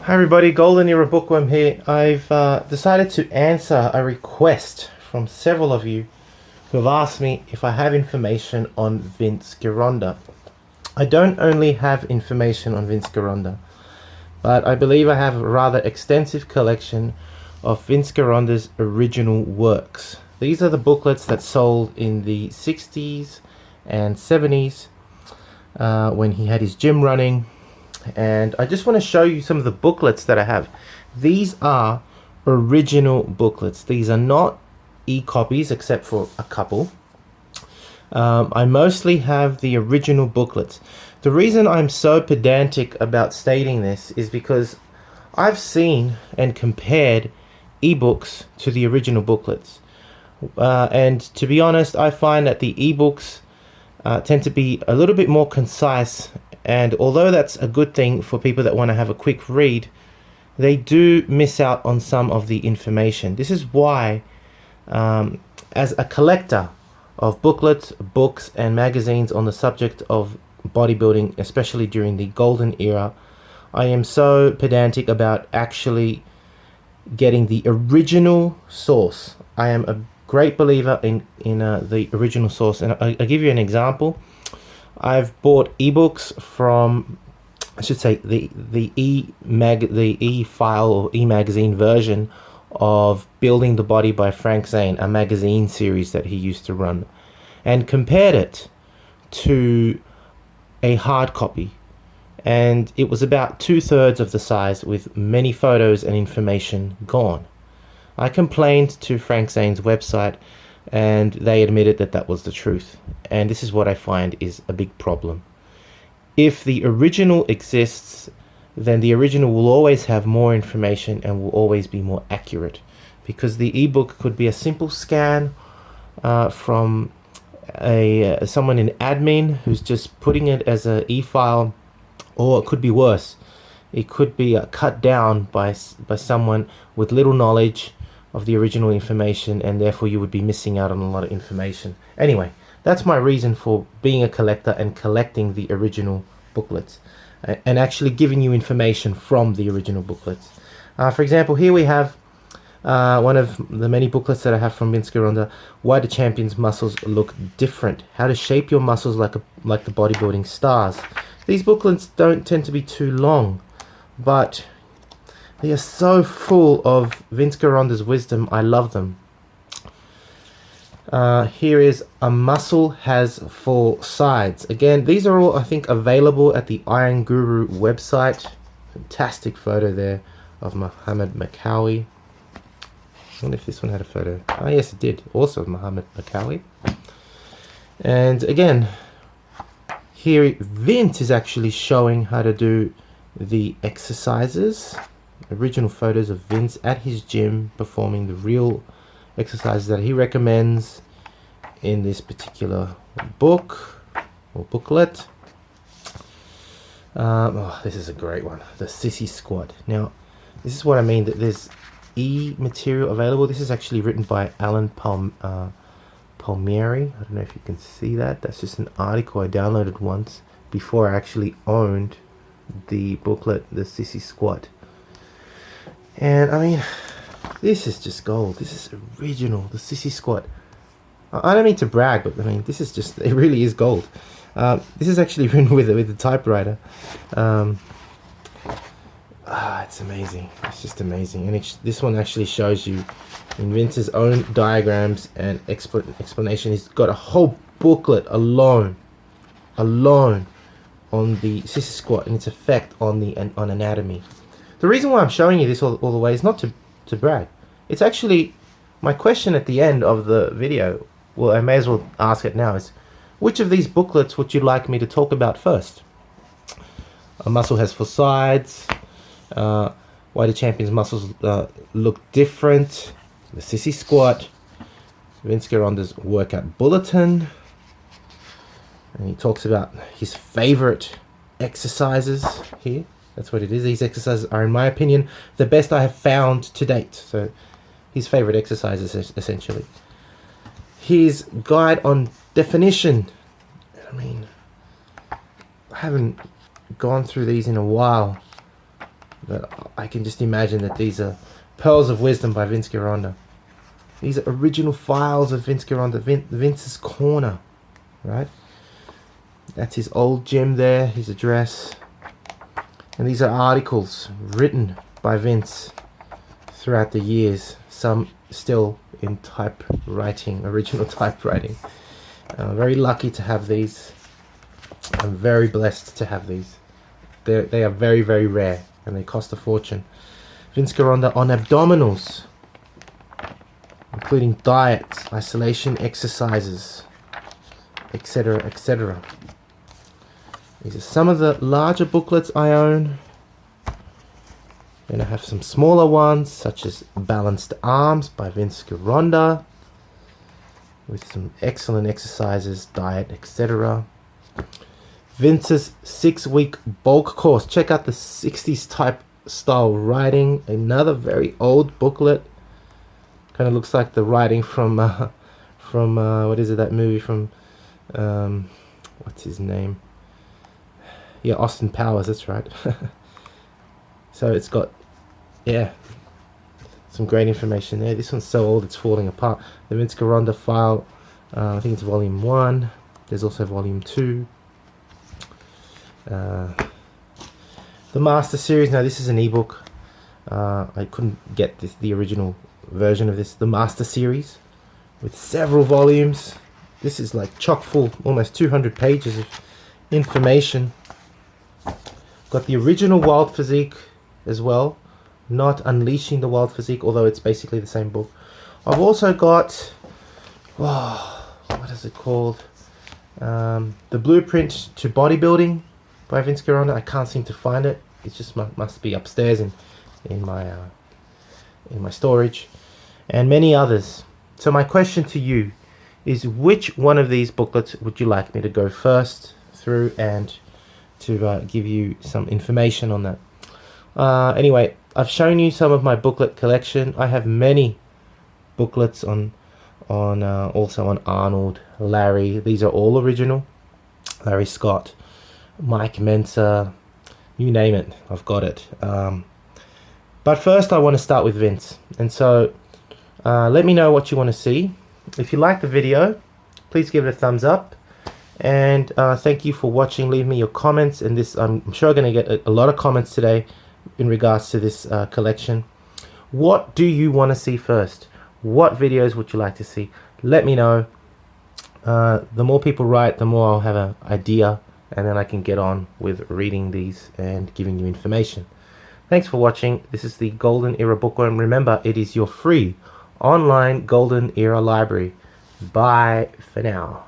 Hi everybody, Golden Era Bookworm here. I've decided to answer a request from several of you who have asked me if I have information on Vince Gironda. I don't only have information on Vince Gironda, but I believe I have a rather extensive collection of Vince Gironda's original works. These are the booklets that sold in the 60s and 70s when he had his gym running. And I just want to show you some of the booklets that I have. These are original booklets. These are not e-copies except for a couple. I mostly have the original booklets. The reason I'm so pedantic about stating this is because I've seen and compared ebooks to the original booklets. And to be honest, I find that the ebooks tend to be a little bit more concise, and although that's a good thing for people that want to have a quick read, they do miss out on some of the information. This is why, as a collector of booklets, books, and magazines on the subject of bodybuilding, especially during the golden era, I am so pedantic about actually getting the original source. I am a great believer in the original source, and I'll give you an example. I've bought ebooks from, I should say, the e-file or e-magazine version of Building the Body by Frank Zane, a magazine series that he used to run, and compared it to a hard copy, and it was about 2/3 of the size with many photos and information gone. I complained to Frank Zane's website, and they admitted that that was the truth. And this is what I find is a big problem. If the original exists, then the original will always have more information and will always be more accurate, because the ebook could be a simple scan from someone in admin who's just putting it as an e-file, or it could be worse. It could be cut down by someone with little knowledge of the original information, and therefore you would be missing out on a lot of information. Anyway, that's my reason for being a collector and collecting the original booklets, and actually giving you information from the original booklets. For example, here we have one of the many booklets that I have from Vince Gironda, Why Do Champions' Muscles Look Different? How to Shape Your Muscles like the Bodybuilding Stars. These booklets don't tend to be too long, but they are so full of Vince Gironda's wisdom. I love them. Here is A Muscle Has Four Sides. Again, these are all, I think, available at the Iron Guru website. Fantastic photo there of Muhammad Makawi. I wonder if this one had a photo. Oh yes, it did. Also of Muhammad Makawi. And again, here Vince is actually showing how to do the exercises. Original photos of Vince at his gym performing the real exercises that he recommends in this particular book or booklet. Oh, this is a great one, the Sissy Squat. Now, this is what I mean, that there's material available. This is actually written by Alan Palmieri. I don't know if you can see that. That's just an article I downloaded once before I actually owned the booklet, the Sissy Squat. And I mean, this is just gold. This is original, the Sissy Squat. I don't mean to brag, but I mean, this is just, it really is gold. This is actually written with a typewriter. It's amazing. It's just amazing. And this one actually shows you in Vince's own diagrams and explanation. He's got a whole booklet alone on the Sissy Squat and its effect on anatomy. The reason why I'm showing you this all the way is not to brag. It's actually my question at the end of the video. Well, I may as well ask it now, is which of these booklets would you like me to talk about first? A Muscle Has Four Sides, Why Do Champions' Muscles Look Different, the Sissy Squat, Vince Gironda's Workout Bulletin, and he talks about his favorite exercises here. That's what it is. These exercises are, in my opinion, the best I have found to date. So his favorite exercises, essentially. His guide on definition. I mean, I haven't gone through these in a while. But I can just imagine that these are pearls of wisdom by Vince Gironda. These are original files of Vince Gironda, Vince's Corner, right? That's his old gym there, his address. And these are articles written by Vince throughout the years, some still in typewriting, original typewriting. Very lucky to have these. I'm very blessed to have these. They are very, very rare, and they cost a fortune. Vince Gironda on abdominals, including diets, isolation exercises, etc., etc. These are some of the larger booklets I own. Then I have some smaller ones, such as Balanced Arms by Vince Gironda, with some excellent exercises, diet, etc. Vince's 6-week bulk course. Check out the 60s type style writing. Another very old booklet. Kind of looks like the writing from what is it, that movie from what's his name? Yeah, Austin Powers, that's right. So it's got, yeah, some great information there. This one's so old it's falling apart. The Vince Gironda file, I think it's volume 1. There's also volume 2. The Master Series. Now this is an ebook. I couldn't get the original version of this. The Master Series with several volumes. This is like chock full, almost 200 pages of information. Got the original Wild Physique as well, not Unleashing the Wild Physique, although it's basically the same book. I've also got, what is it called? The Blueprint to Bodybuilding by Vince Gironda. I can't seem to find it. It just must be upstairs in my storage, and many others. So my question to you is, which one of these booklets would you like me to go first through and to give you some information on that? Anyway, I've shown you some of my booklet collection. I have many booklets on also on Arnold, Larry. These are all original. Larry Scott, Mike Mensa, you name it, I've got it. But first I want to start with Vince, and so let me know what you want to see. If you like the video, please give it a thumbs up, and thank you for watching. Leave me your comments, and this, I'm sure I'm going to get a lot of comments today in regards to this collection. What do you want to see first? What videos would you like to see? Let me know. The more people write, the more I'll have an idea, and then I can get on with reading these and giving you information. Thanks for watching. This is the Golden Era Bookworm. Remember, it is your free online Golden Era library. Bye for now.